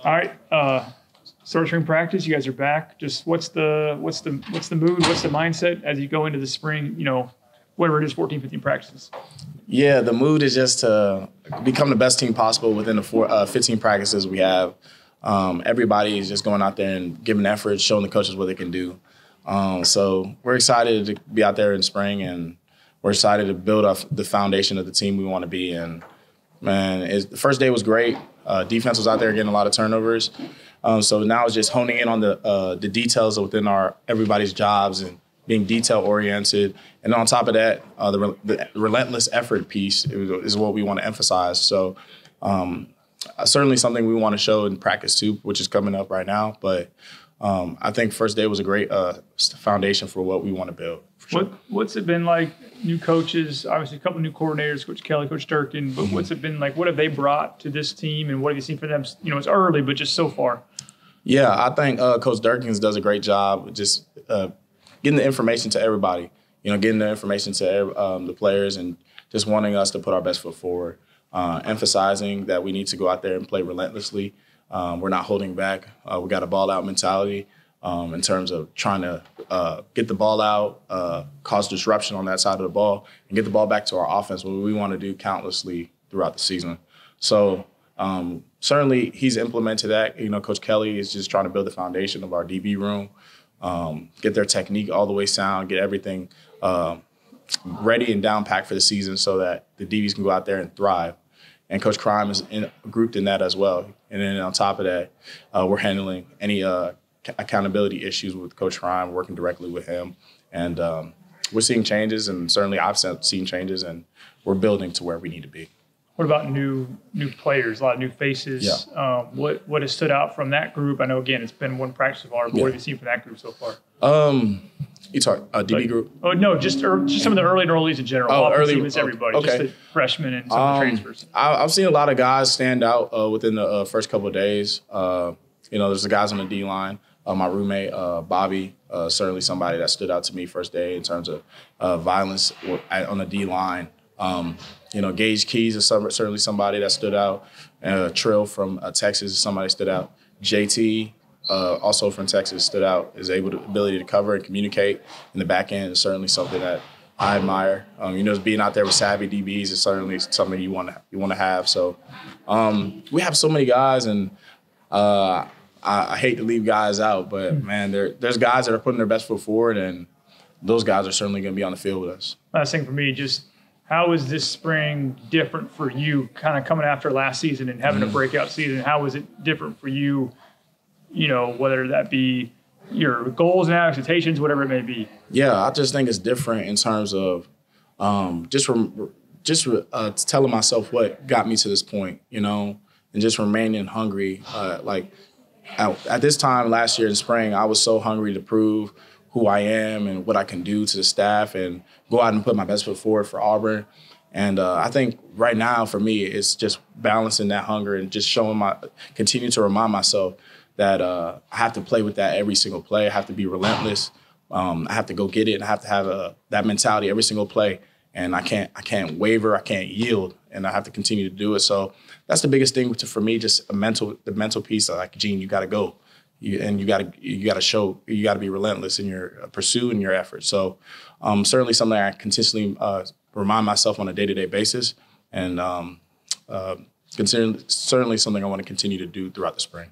All right. Start spring practice. You guys are back. Just what's the mood? What's the mindset as you go into the spring? Whatever it is, 14, 15 practices. Yeah, the mood is just to become the best team possible within the 15 practices we have. Everybody is just going out there and giving effort, showing the coaches what they can do. So we're excited to be out there in spring, and we're excited to build up the foundation of the team we want to be. And man, the first day was great. Defense was out there getting a lot of turnovers. So now it's just honing in on the details within everybody's jobs and being detail-oriented. And on top of that, the relentless effort piece is what we want to emphasize. So certainly something we want to show in practice too, which is coming up right now. But I think first day was a great foundation for what we want to build. Sure. What's it been like? New coaches, obviously a couple new coordinators, Coach Kelly, Coach Durkin. But what's it been like? What have they brought to this team, and what have you seen for them? It's early, but just so far. Yeah, I think Coach Durkin does a great job just getting the information to everybody. Getting the information to the players and just wanting us to put our best foot forward. Emphasizing that we need to go out there and play relentlessly. We're not holding back. We got a ball-out mentality in terms of trying to get the ball out, cause disruption on that side of the ball, and get the ball back to our offense, what we want to do countlessly throughout the season. So certainly he's implemented that. Coach Kelly is just trying to build the foundation of our DB room, get their technique all the way sound, get everything ready and down packed for the season so that the DBs can go out there and thrive. And Coach Crime is grouped in that as well. And then on top of that, we're handling any accountability issues with Coach Crime, working directly with him. And we're seeing changes, and certainly I've seen changes, and we're building to where we need to be. What about new players, a lot of new faces? Yeah. What has stood out from that group? I know, again, it's been one practice so far, but what have you seen from that group so far? You talk DB group? Oh, no, just some of the early enrollees in general. Early was everybody, okay. Just the freshmen and some of the transfers. I've seen a lot of guys stand out within the first couple of days. There's the guys on the D-line. My roommate, Bobby, certainly somebody that stood out to me first day in terms of violence on the D-line. Gage Keys is certainly somebody that stood out. Trill from Texas is somebody that stood out. JT, also from Texas, stood out. His ability to cover and communicate in the back end is certainly something that I admire. Being out there with savvy DBs is certainly something you want to have. So we have so many guys, and I hate to leave guys out, but man, there's guys that are putting their best foot forward, and those guys are certainly going to be on the field with us. Last thing for me, just how is this spring different for you, kind of coming after last season and having a breakout season? How is it different for you, whether that be your goals and expectations, whatever it may be? Yeah, I just think it's different in terms of telling myself what got me to this point, and just remaining hungry. At this time last year in spring, I was so hungry to prove who I am and what I can do to the staff and go out and put my best foot forward for Auburn. And I think right now for me, it's just balancing that hunger and just continue to remind myself that I have to play with that every single play. I have to be relentless. I have to go get it. And I have to have that mentality every single play. And I can't waver. I can't yield. And I have to continue to do it. So that's the biggest thing for me, just the mental piece. Like, Gene, you got to go. You got to show, you got to be relentless in your pursuit and your efforts. So certainly something I continuously remind myself on a day-to-day basis, and certainly something I want to continue to do throughout the spring.